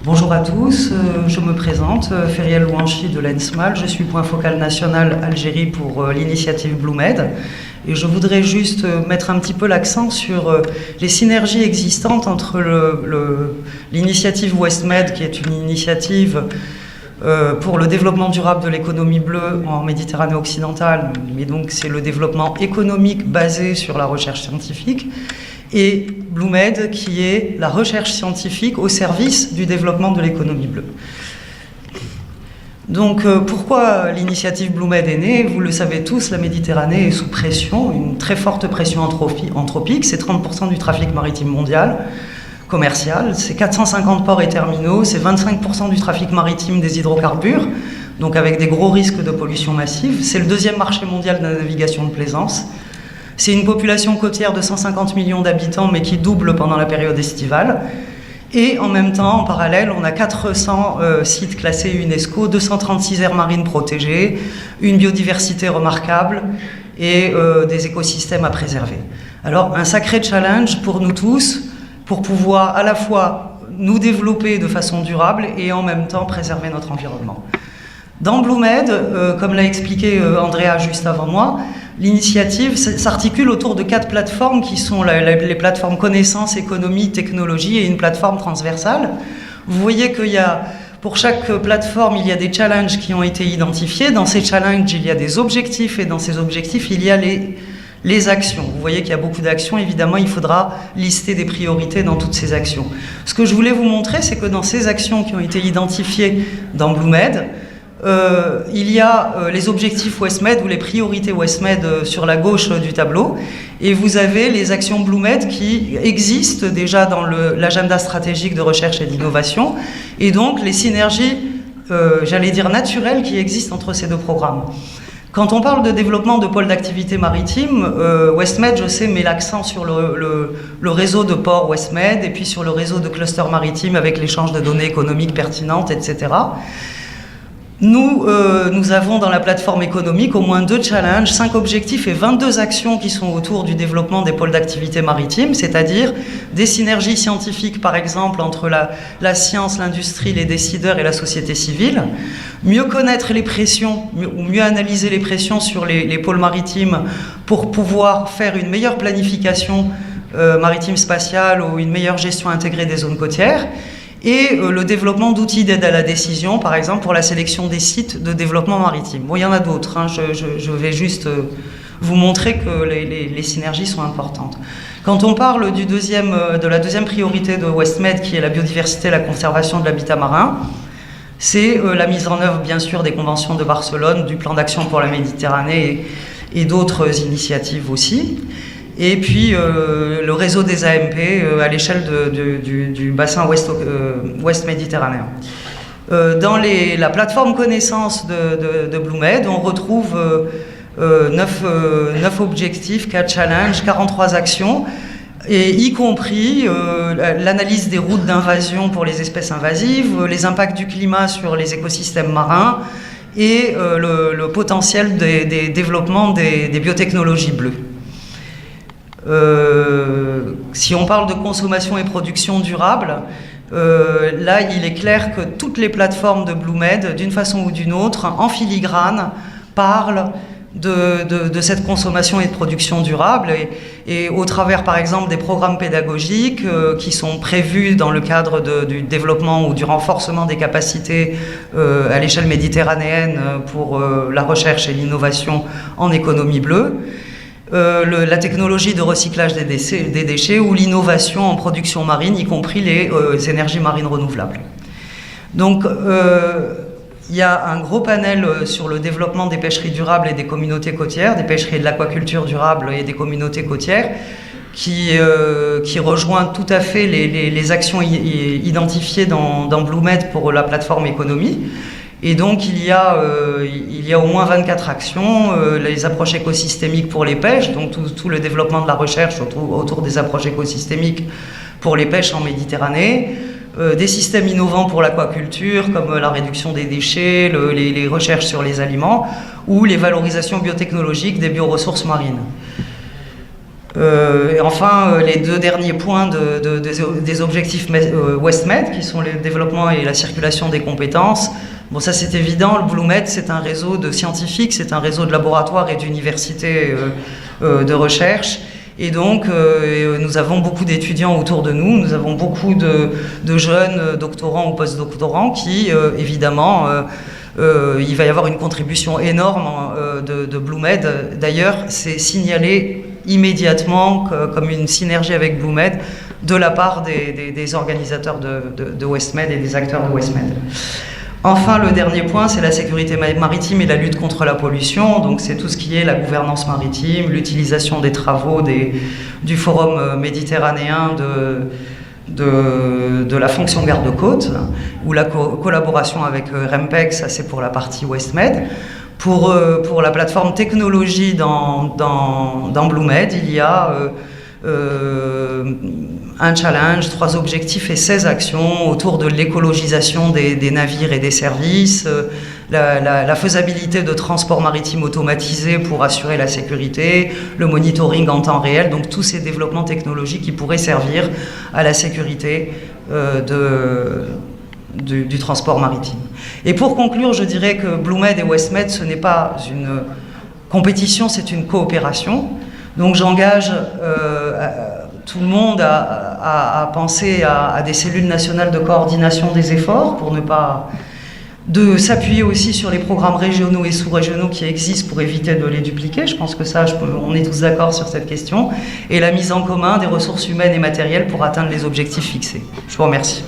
Bonjour à tous, je me présente, Feriel Louanchi de l'ENSMAL, je suis point focal national Algérie pour l'initiative BlueMed et je voudrais juste mettre un petit peu l'accent sur les synergies existantes entre l'initiative WestMed qui est une initiative pour le développement durable de l'économie bleue en Méditerranée occidentale, mais donc c'est le développement économique basé sur la recherche scientifique, et BlueMed qui est la recherche scientifique au service du développement de l'économie bleue. Donc pourquoi l'initiative BlueMed est née? Vous le savez tous, la Méditerranée est sous pression, une très forte pression anthropique, c'est 30% du trafic maritime mondial, commercial, c'est 450 ports et terminaux, c'est 25% du trafic maritime des hydrocarbures, donc avec des gros risques de pollution massive, c'est le deuxième marché mondial de la navigation de plaisance. C'est une population côtière de 150 millions d'habitants, mais qui double pendant la période estivale. Et en même temps, en parallèle, on a 400 sites classés UNESCO, 236 aires marines protégées, une biodiversité remarquable et des écosystèmes à préserver. Alors, un sacré challenge pour nous tous, pour pouvoir à la fois nous développer de façon durable et en même temps préserver notre environnement. Dans BlueMed, comme l'a expliqué Andrea juste avant moi, l'initiative s'articule autour de 4 plateformes qui sont les plateformes connaissances, économie, technologie et une plateforme transversale. Vous voyez qu'il y a, pour chaque plateforme, il y a des challenges qui ont été identifiés. Dans ces challenges, il y a des objectifs et dans ces objectifs, il y a les actions. Vous voyez qu'il y a beaucoup d'actions. Évidemment, il faudra lister des priorités dans toutes ces actions. Ce que je voulais vous montrer, c'est que dans ces actions qui ont été identifiées dans BlueMed, il y a les objectifs WestMed ou les priorités WestMed sur la gauche du tableau et vous avez les actions BlueMed qui existent déjà dans l'agenda stratégique de recherche et d'innovation et donc les synergies, j'allais dire naturelles, qui existent entre ces deux programmes. Quand on parle de développement de pôles d'activité maritime, WestMed, je sais, met l'accent sur le réseau de ports WestMed et puis sur le réseau de clusters maritimes avec l'échange de données économiques pertinentes, etc. Nous avons dans la plateforme économique au moins 2 challenges, 5 objectifs et 22 actions qui sont autour du développement des pôles d'activité maritime, c'est-à-dire des synergies scientifiques, par exemple, entre la science, l'industrie, les décideurs et la société civile, mieux connaître les pressions, ou mieux analyser les pressions sur les pôles maritimes pour pouvoir faire une meilleure planification maritime spatiale ou une meilleure gestion intégrée des zones côtières, et le développement d'outils d'aide à la décision, par exemple pour la sélection des sites de développement maritime. Bon, il y en a d'autres, hein. Je vais juste vous montrer que les synergies sont importantes. Quand on parle de la deuxième priorité de WestMed, qui est la biodiversité et la conservation de l'habitat marin, c'est la mise en œuvre, bien sûr, des conventions de Barcelone, du plan d'action pour la Méditerranée et d'autres initiatives aussi. Et puis le réseau des AMP à l'échelle du bassin ouest méditerranéen. Dans la plateforme connaissance de BlueMed, on retrouve 9 objectifs, 4 challenges, 43 actions, et y compris l'analyse des routes d'invasion pour les espèces invasives, les impacts du climat sur les écosystèmes marins et le potentiel des développements des biotechnologies bleues. Si on parle de consommation et production durable, là il est clair que toutes les plateformes de BlueMed, d'une façon ou d'une autre, en filigrane, parlent de cette consommation et de production durable et au travers par exemple des programmes pédagogiques qui sont prévus dans le cadre du développement ou du renforcement des capacités à l'échelle méditerranéenne pour la recherche et l'innovation en économie bleue. La technologie de recyclage des déchets ou l'innovation en production marine, y compris les énergies marines renouvelables. Donc, il y a un gros panel sur le développement des pêcheries durables et des communautés côtières, des pêcheries et de l'aquaculture durable et des communautés côtières, qui rejoint tout à fait les actions identifiées dans BlueMed pour la plateforme économie. Et donc, il y a au moins 24 actions, les approches écosystémiques pour les pêches, donc tout le développement de la recherche autour des approches écosystémiques pour les pêches en Méditerranée, des systèmes innovants pour l'aquaculture, comme la réduction des déchets, les recherches sur les aliments, ou les valorisations biotechnologiques des bioressources marines. Et enfin, les deux derniers points des objectifs WestMed, qui sont le développement et la circulation des compétences. Bon, ça c'est évident, le BlueMed c'est un réseau de scientifiques, c'est un réseau de laboratoires et d'universités de recherche. Et donc, nous avons beaucoup d'étudiants autour de nous, nous avons beaucoup de jeunes doctorants ou post-doctorants qui, évidemment, il va y avoir une contribution énorme de BlueMed. D'ailleurs, c'est signalé immédiatement comme une synergie avec BlueMed de la part des organisateurs de WestMed et des acteurs de WestMed. Enfin, le dernier point, c'est la sécurité maritime et la lutte contre la pollution. Donc, c'est tout ce qui est la gouvernance maritime, l'utilisation des travaux du Forum méditerranéen de la fonction garde-côte, ou la collaboration avec REMPEC, ça c'est pour la partie WestMed. Pour la plateforme technologie dans BlueMed, il y a un challenge, 3 objectifs et 16 actions autour de l'écologisation des navires et des services, la faisabilité de transport maritime automatisé pour assurer la sécurité, le monitoring en temps réel, donc tous ces développements technologiques qui pourraient servir à la sécurité du transport maritime. Et pour conclure, je dirais que BlueMed et WestMed, ce n'est pas une compétition, c'est une coopération. Donc j'engage tout le monde à penser à des cellules nationales de coordination des efforts pour ne pas... de s'appuyer aussi sur les programmes régionaux et sous-régionaux qui existent pour éviter de les dupliquer. Je pense que ça, on est tous d'accord sur cette question. Et la mise en commun des ressources humaines et matérielles pour atteindre les objectifs fixés. Je vous remercie.